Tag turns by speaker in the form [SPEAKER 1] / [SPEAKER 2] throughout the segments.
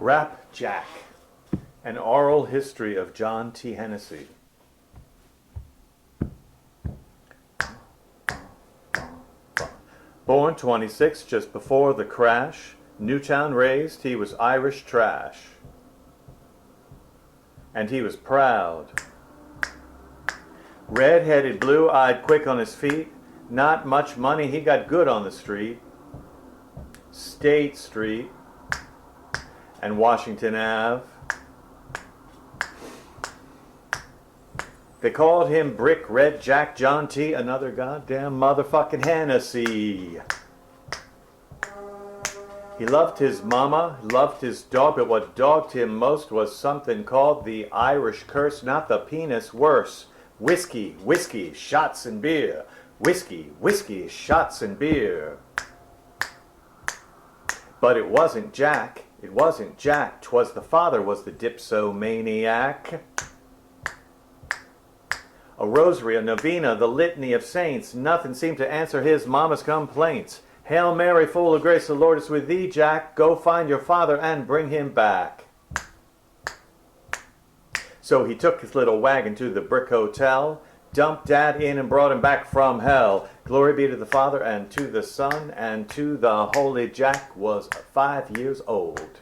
[SPEAKER 1] RapJack, an oral history of John T. Hennessy. Born 26 just before the crash, Newtown raised, he was Irish trash. And he was proud. Red-headed, blue-eyed, quick on his feet, not much money, he got good on the street. State Street and Washington Ave. They called him Brick Red Jack John T, another goddamn motherfucking Hennessy. He loved his mama, loved his dog, but what dogged him most was something called the Irish curse, not the penis, worse. Whiskey, whiskey, shots and beer. Whiskey, whiskey, shots and beer. But it wasn't Jack, it wasn't Jack, 'twas the father was the dipsomaniac. A rosary, a novena, the litany of saints, nothing seemed to answer his mama's complaints. Hail Mary, full of grace, the Lord is with thee, Jack, go find your father and bring him back. So he took his little wagon to the brick hotel, dumped Dad in and brought him back from hell. Glory be to the Father and to the Son and to the Holy. Jack was 5 years old.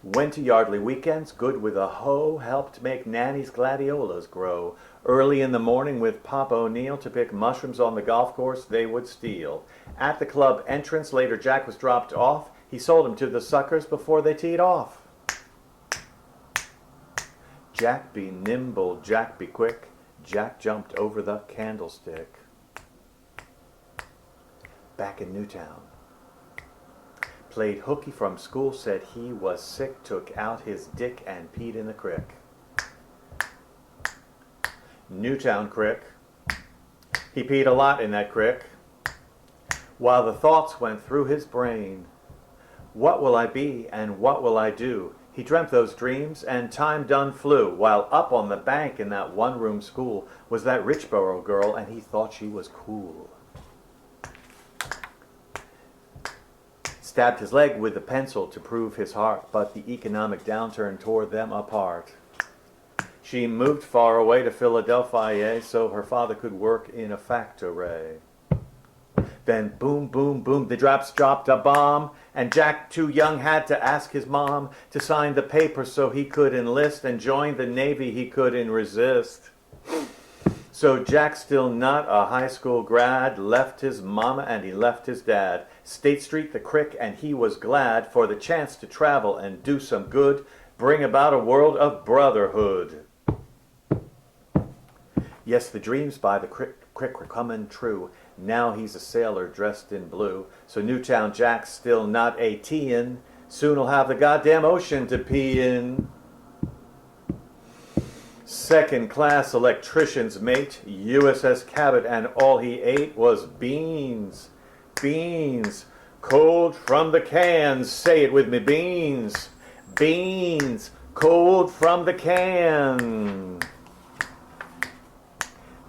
[SPEAKER 1] Went to Yardley weekends, good with a hoe, helped make Nanny's gladiolas grow. Early in the morning with Pop O'Neill to pick mushrooms on the golf course they would steal. At the club entrance, later Jack was dropped off. He sold him to the suckers before they teed off. Jack be nimble, Jack be quick, Jack jumped over the candlestick. Back in Newtown. Played hooky from school, said he was sick, took out his dick and peed in the crick. Newtown crick. He peed a lot in that crick. While the thoughts went through his brain. What will I be and what will I do? He dreamt those dreams, and time done flew, while up on the bank in that one-room school was that Richboro girl, and he thought she was cool. Stabbed his leg with a pencil to prove his heart, but the economic downturn tore them apart. She moved far away to Philadelphia so her father could work in a factory. Then boom, boom, boom, the dropped a bomb, and Jack, too young, had to ask his mom to sign the papers so he could enlist and join the Navy he couldn't resist. So Jack, still not a high school grad, left his mama and he left his dad. State Street, the crick, and he was glad for the chance to travel and do some good, bring about a world of brotherhood. Yes, the dreams by the crick were coming true. Now he's a sailor dressed in blue. So Newtown Jack's still not a T-in. Soon he'll have the goddamn ocean to pee in. Second-class electrician's mate, USS Cabot, and all he ate was beans. Beans. Cold from the cans. Say it with me, beans. Beans. Cold from the can.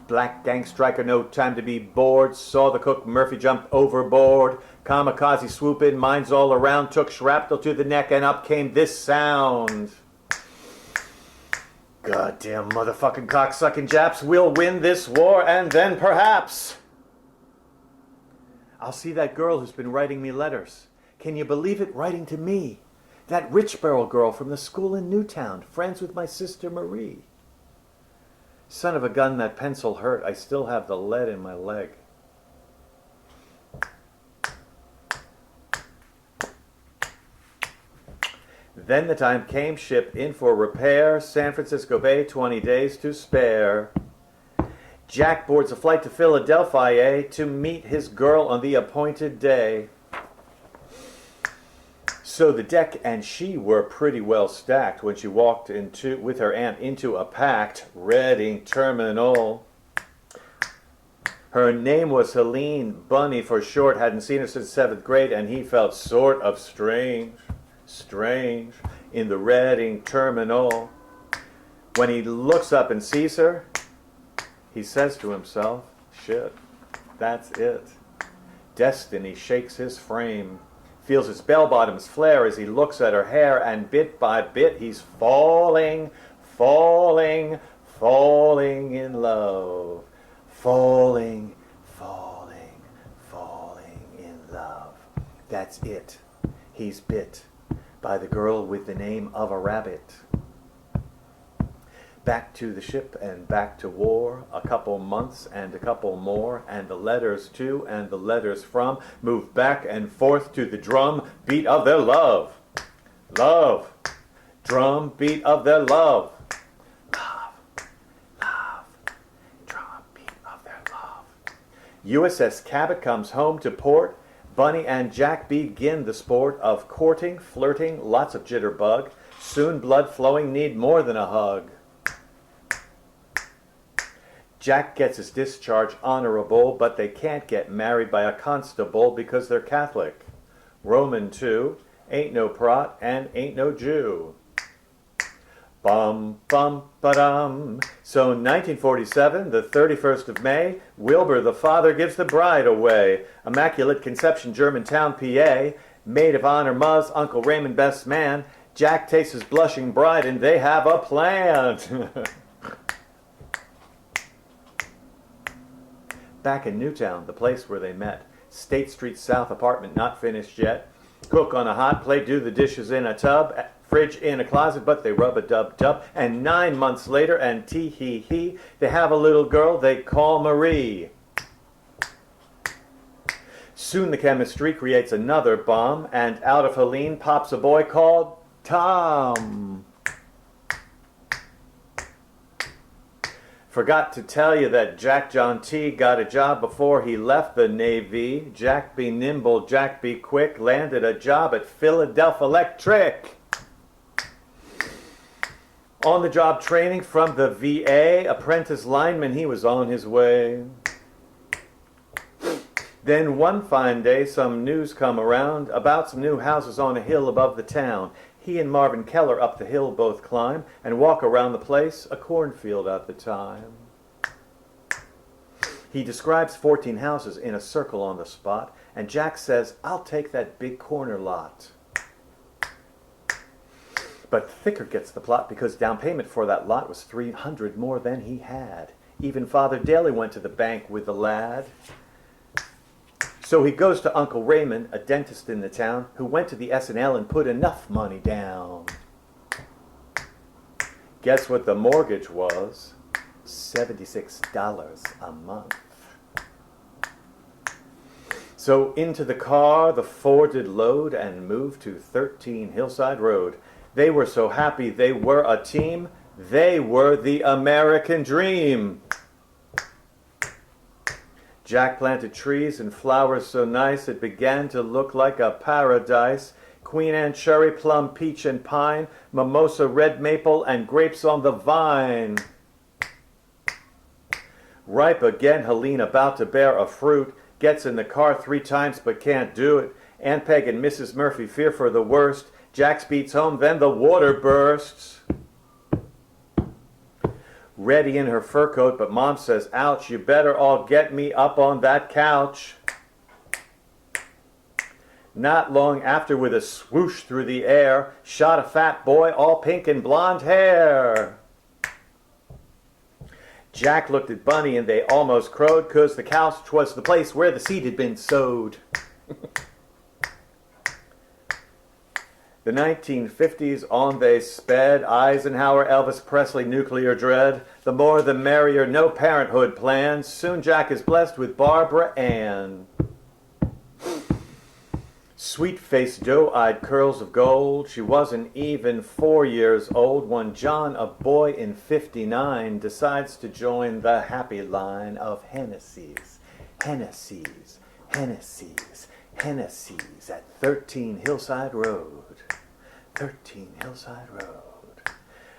[SPEAKER 1] Black gang striker, no time to be bored. Saw the cook, Murphy jumped overboard. Kamikaze swoop in, mines all around. Took shrapnel to the neck and up came this sound. Goddamn motherfucking cocksucking Japs, we'll win this war and then perhaps I'll see that girl who's been writing me letters. Can you believe it? Writing to me. That Richboro girl from the school in Newtown, friends with my sister Marie. Son of a gun, that pencil hurt. I still have the lead in my leg. Then the time came, ship in for repair. San Francisco Bay, 20 days to spare. Jack boards a flight to Philadelphia to meet his girl on the appointed day. So the deck and she were pretty well stacked when she walked with her aunt into a packed Reading terminal. Her name was Helene, Bunny for short, hadn't seen her since 7th grade, and he felt sort of strange in the Reading terminal. When he looks up and sees her, he says to himself, shit, that's it. Destiny shakes his frame. feels his bell-bottoms flare as he looks at her hair, and bit by bit he's falling, falling, falling in love. Falling, falling, falling in love. That's it. He's bit by the girl with the name of a rabbit. Back to the ship and back to war, a couple months and a couple more, and the letters to and the letters from move back and forth to the drum beat of their love. Love. Drum beat of their love. Love. Love. Drum beat of their love. USS Cabot comes home to port. Bunny and Jack begin the sport of courting, flirting, lots of jitterbug. Soon blood flowing, need more than a hug. Jack gets his discharge honorable, but they can't get married by a constable because they're Catholic. Roman too, ain't no Prot and ain't no Jew. Bum, bum, ba-dum. So 1947, the 31st of May, Wilbur the father gives the bride away. Immaculate Conception, Germantown, PA. Maid of honor, Muzz, Uncle Raymond, best man. Jack takes his blushing bride and they have a plan. Back in Newtown, the place where they met. State Street South apartment not finished yet. Cook on a hot plate, do the dishes in a tub. Fridge in a closet, but they rub a dub-dub. And 9 months later, and tee-hee-hee, they have a little girl they call Marie. Soon the chemistry creates another bomb, and out of Helene pops a boy called Tom. Forgot to tell you that Jack John T got a job before he left the Navy. Jack be nimble, Jack be quick, landed a job at Philadelphia Electric. On the job training from the VA, apprentice lineman, he was on his way. Then one fine day, some news come around about some new houses on a hill above the town. He and Marvin Keller up the hill both climb and walk around the place, a cornfield at the time. He describes 14 houses in a circle on the spot, and Jack says, I'll take that big corner lot. But Thicker gets the plot because down payment for that lot was $300 more than he had. Even Father Daly went to the bank with the lad. So he goes to Uncle Raymond, a dentist in the town, who went to the S&L and put enough money down. Guess what the mortgage was? $76 a month. So into the car the four did load and moved to 13 Hillside Road. They were so happy they were a team. They were the American dream. Jack planted trees and flowers so nice it began to look like a paradise. Queen Anne cherry, plum, peach, and pine, mimosa, red maple, and grapes on the vine. Ripe again, Helene about to bear a fruit, gets in the car 3 times but can't do it. Aunt Peg and Mrs. Murphy fear for the worst. Jack speeds home, then the water bursts. Ready in her fur coat, but Mom says, ouch, you better all get me up on that couch. Not long after, with a swoosh through the air, shot a fat boy, all pink and blonde hair. Jack looked at Bunny and they almost crowed, 'cause the couch was the place where the seed had been sowed. The 1950s on they sped, Eisenhower, Elvis Presley, nuclear dread. The more the merrier, no parenthood plans. Soon Jack is blessed with Barbara Ann. Sweet-faced, doe-eyed curls of gold. She wasn't even 4 years old when John, a boy in 59, decides to join the happy line of Hennessy's. Hennessy's, Hennessy's, Hennessy's at 13 Hillside Road. 13 Hillside Road.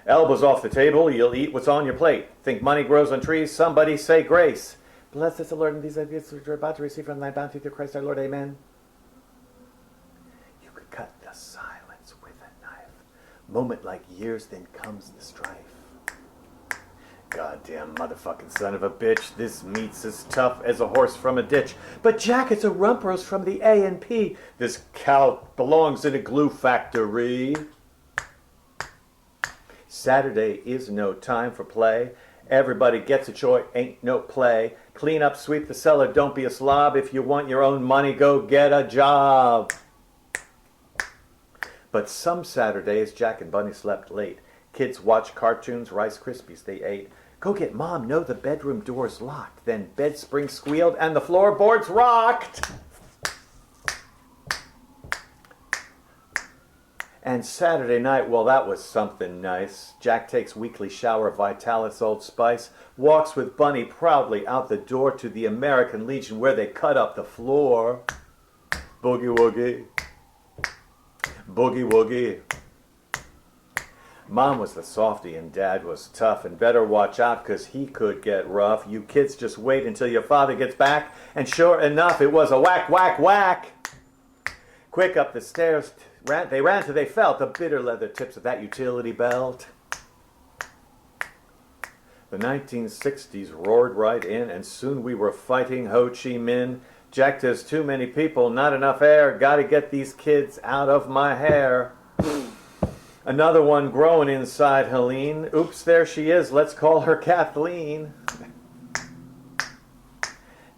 [SPEAKER 1] Elbows off the table, you'll eat what's on your plate. Think money grows on trees, somebody say grace. Bless us, the Lord, and these ideas which we're about to receive from thy bounty through Christ our Lord, amen. You could cut the silence with a knife. Moment like years, then comes the strife. God Goddamn motherfucking son of a bitch. This meat's as tough as a horse from a ditch. But Jack, it's a rump roast from the A&P. This cow belongs in a glue factory. Saturday is no time for play. Everybody gets a choice, ain't no play. Clean up, sweep the cellar, don't be a slob. If you want your own money, go get a job. But some Saturdays, Jack and Bunny slept late. Kids watched cartoons, Rice Krispies they ate. Go get Mom, no, the bedroom door's locked. Then bed springs squealed and the floorboards rocked. And Saturday night, well, that was something nice. Jack takes weekly shower, Vitalis Old Spice, walks with Bunny proudly out the door to the American Legion where they cut up the floor. Boogie woogie. Boogie woogie. Mom was the softy and Dad was tough, and better watch out 'cause he could get rough. You kids just wait until your father gets back, and sure enough it was a whack, whack, whack. Quick up the stairs, they ran till they felt the bitter leather tips of that utility belt. The 1960s roared right in, and soon we were fighting Ho Chi Minh. Jack, there's too many people, not enough air, gotta get these kids out of my hair. Another one growing inside Helene. Oops, there she is. Let's call her Kathleen.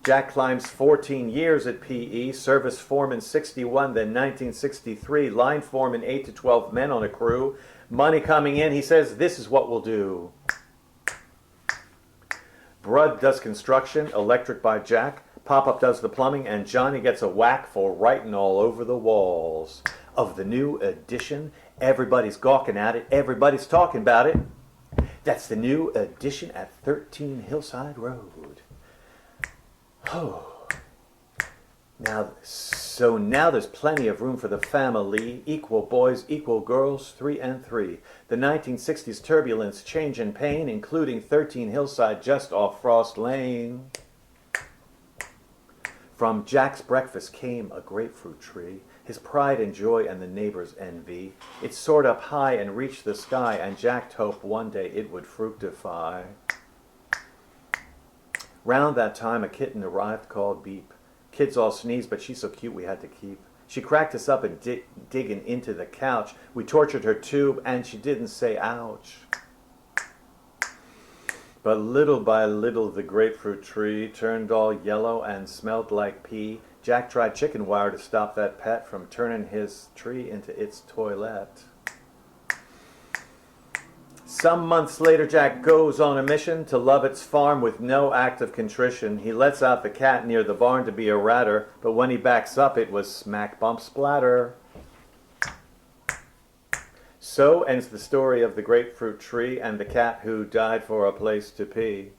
[SPEAKER 1] Jack climbs 14 years at PE, service foreman 61, then 1963, line foreman 8 to 12 men on a crew. Money coming in, he says, this is what we'll do. Brud does construction, electric by Jack. Pop-Up does the plumbing, and Johnny gets a whack for writing all over the walls. Of the new edition, everybody's gawking at it, everybody's talking about it. That's the new edition at 13 Hillside Road. Oh. Now there's plenty of room for the family. Equal boys, equal girls, 3 and 3. The 1960s turbulence, change and pain, including 13 Hillside just off Frost Lane. From Jack's breakfast came a grapefruit tree, his pride and joy and the neighbor's envy. It soared up high and reached the sky, and Jack hoped one day it would fructify. Round that time a kitten arrived called Beep. Kids all sneezed, but she's so cute we had to keep. She cracked us up and digging into the couch. We tortured her tube, and she didn't say ouch. But little by little the grapefruit tree turned all yellow and smelled like pee. Jack tried chicken wire to stop that pet from turning his tree into its toilet. Some months later, Jack goes on a mission to love its farm with no act of contrition. He lets out the cat near the barn to be a ratter, but when he backs up, it was smack bump splatter. So ends the story of the grapefruit tree and the cat who died for a place to pee.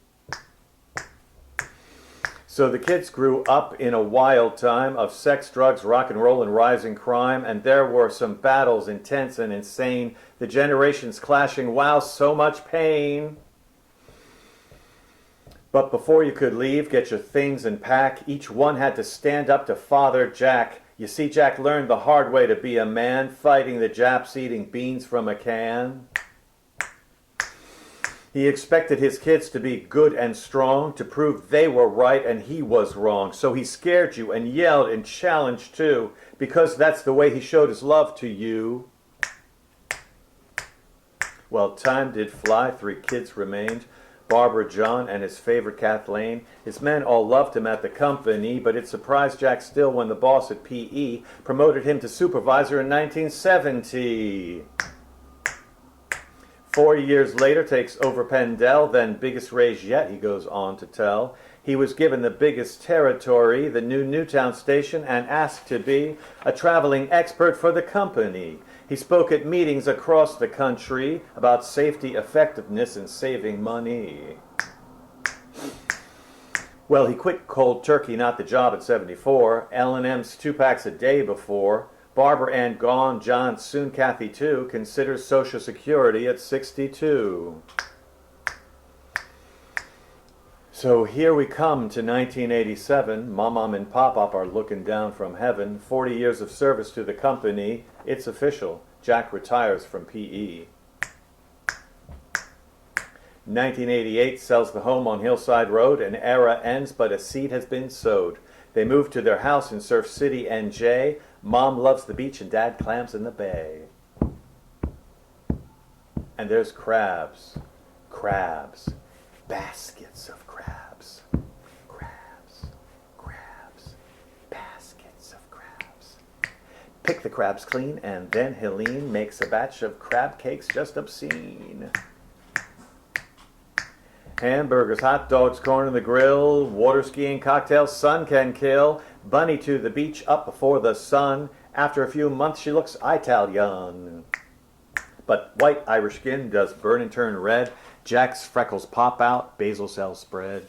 [SPEAKER 1] So the kids grew up in a wild time of sex, drugs, rock and roll, and rising crime, and there were some battles, intense and insane. The generations clashing, wow, so much pain. But before you could leave, get your things and pack, each one had to stand up to Father Jack. You see, Jack learned the hard way to be a man, fighting the Japs, eating beans from a can. He expected his kids to be good and strong, to prove they were right and he was wrong. So he scared you and yelled and challenged too, because that's the way he showed his love to you. Well, time did fly, 3 kids remained. Barbara, John, and his favorite Kathleen. His men all loved him at the company, but it surprised Jack still when the boss at PE promoted him to supervisor in 1970. 4 years later, takes over Pendel, then biggest raise yet, he goes on to tell. He was given the biggest territory, the new Newtown station, and asked to be a traveling expert for the company. He spoke at meetings across the country about safety, effectiveness, and saving money. Well, he quit cold turkey, not the job at 74. L&M's 2 packs a day before. Barbara Ann gone, John, soon Kathy too, considers Social Security at 62. So here we come to 1987. Mom and Pop-Up are looking down from heaven. 40 years of service to the company. It's official. Jack retires from PE. 1988 sells the home on Hillside Road. An era ends, but a seed has been sowed. They move to their house in Surf City, NJ. Mom loves the beach and Dad clams in the bay. And there's crabs. Crabs. Baskets of crabs. Crabs. Crabs. Baskets of crabs. Pick the crabs clean, and then Helene makes a batch of crab cakes just obscene. Hamburgers, hot dogs, corn on the grill, water skiing, cocktails, sun can kill. Bunny to the beach, up before the sun. After a few months she looks Italian. But white Irish skin does burn and turn red. Jack's freckles pop out, basal cells spread.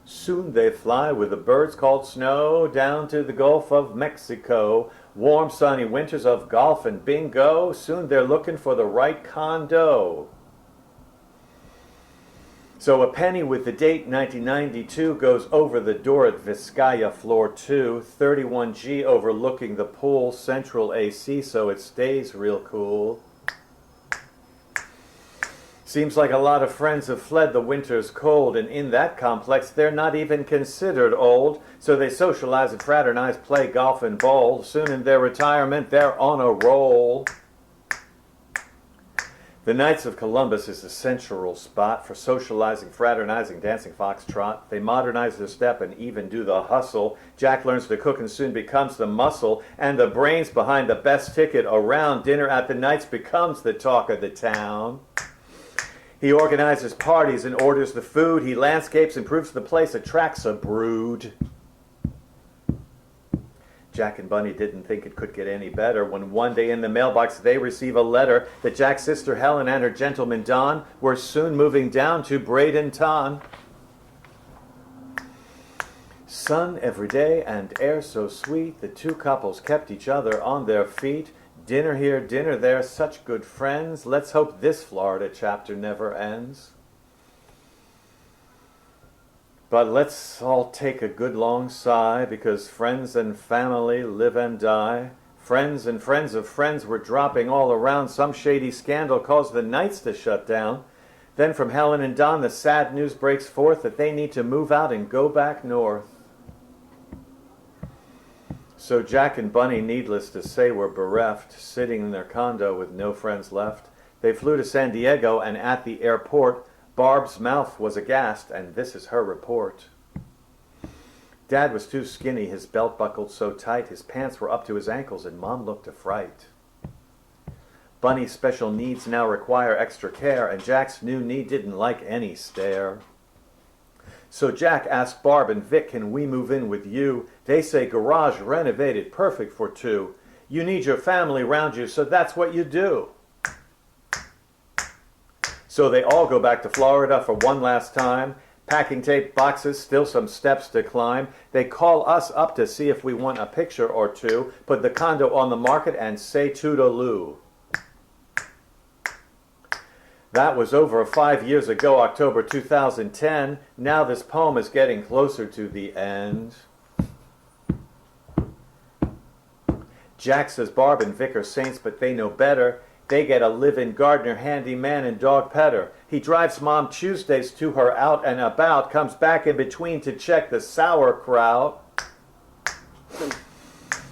[SPEAKER 1] Soon they fly with the birds called snow down to the Gulf of Mexico. Warm sunny winters of golf and bingo. Soon they're looking for the right condo. So a penny with the date 1992 goes over the door at Vizcaya floor 2, 31G overlooking the pool, central AC so it stays real cool. Seems like a lot of friends have fled the winter's cold, and in that complex they're not even considered old. So they socialize and fraternize, play golf and bowl. Soon in their retirement they're on a roll. The Knights of Columbus is the central spot for socializing, fraternizing, dancing foxtrot. They modernize their step and even do the hustle. Jack learns to cook and soon becomes the muscle, and the brains behind the best ticket around. Dinner at the Knights becomes the talk of the town. He organizes parties and orders the food. He landscapes, improves the place, attracts a brood. Jack and Bunny didn't think it could get any better when one day in the mailbox they receive a letter that Jack's sister Helen and her gentleman Don were soon moving down to Bradenton. Sun every day and air so sweet, the two couples kept each other on their feet. Dinner here, dinner there, such good friends. Let's hope this Florida chapter never ends. But let's all take a good long sigh, because friends and family live and die. Friends and friends of friends were dropping all around. Some shady scandal caused the Knights to shut down. Then from Helen and Don the sad news breaks forth that they need to move out and go back north. So Jack and Bunny, needless to say, were bereft, sitting in their condo with no friends left. They flew to San Diego, and at the airport Barb's mouth was aghast, and this is her report. Dad was too skinny, his belt buckled so tight, his pants were up to his ankles, and Mom looked a fright. Bunny's special needs now require extra care, and Jack's new knee didn't like any stare. So Jack asked Barb and Vic, can we move in with you? They say garage renovated, perfect for two. You need your family around you, so that's what you do. So they all go back to Florida for one last time. Packing tape boxes, still some steps to climb. They call us up to see if we want a picture or two, put the condo on the market, and say toodaloo. That was over 5 years ago, October 2010. Now this poem is getting closer to the end. Jack says Barb and Vic are saints, but they know better. They get a live-in gardener, handyman, and dog petter. He drives Mom Tuesdays to her out and about, comes back in between to check the sauerkraut.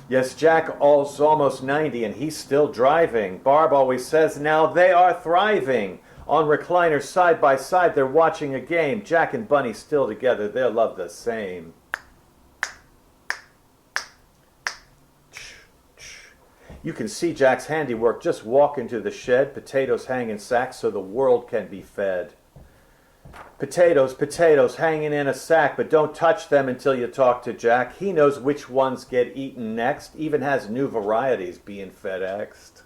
[SPEAKER 1] Yes, Jack is almost 90 and he's still driving. Barb always says now they are thriving. On recliners side by side they're watching a game. Jack and Bunny still together, their love the same. You can see Jack's handiwork. Just walk into the shed. Potatoes hang in sacks so the world can be fed. Potatoes, potatoes hanging in a sack, but don't touch them until you talk to Jack. He knows which ones get eaten next. Even has new varieties being FedExed.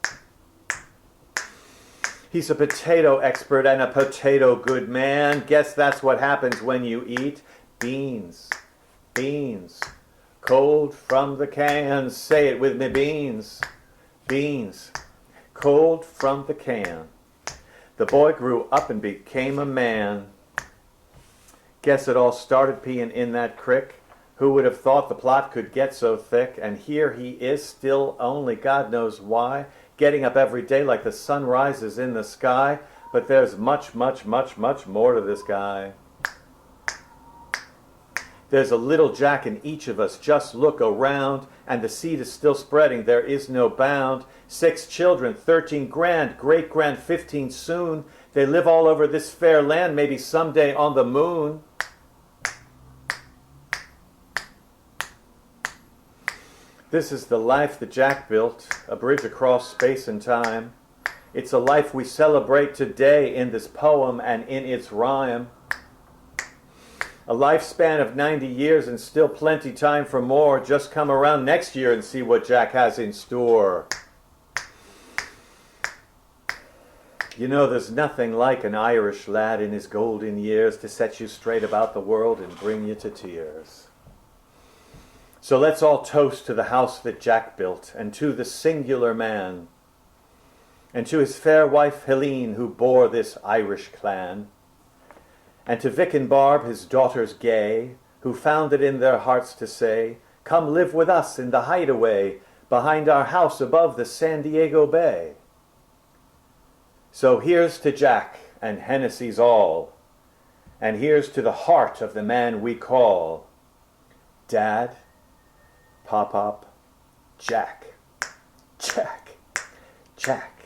[SPEAKER 1] He's a potato expert and a potato good man. Guess that's what happens when you eat beans. Beans. Cold from the can. Say it with me, beans. Beans, cold from the can. The boy grew up and became a man. Guess it all started peeing in that crick. Who would have thought the plot could get so thick? And here he is still, only God knows why, getting up every day like the sun rises in the sky. But there's much, much, much, much more to this guy. There's a little Jack in each of us. Just look around, and the seed is still spreading. There is no bound. 6 children, 13 grand, great-grand, 15 soon. They live all over this fair land, maybe someday on the moon. This is the life that Jack built, a bridge across space and time. It's a life we celebrate today in this poem and in its rhyme. A lifespan of 90 years and still plenty time for more. Just come around next year and see what Jack has in store. You know, there's nothing like an Irish lad in his golden years to set you straight about the world and bring you to tears. So let's all toast to the house that Jack built, and to the singular man, and to his fair wife Helene, who bore this Irish clan, and to Vic and Barb, his daughters gay, who found it in their hearts to say, "Come live with us in the hideaway, behind our house above the San Diego Bay." So here's to Jack and Hennessy's all, and here's to the heart of the man we call Dad, Pop-Pop, Jack, Jack, Jack.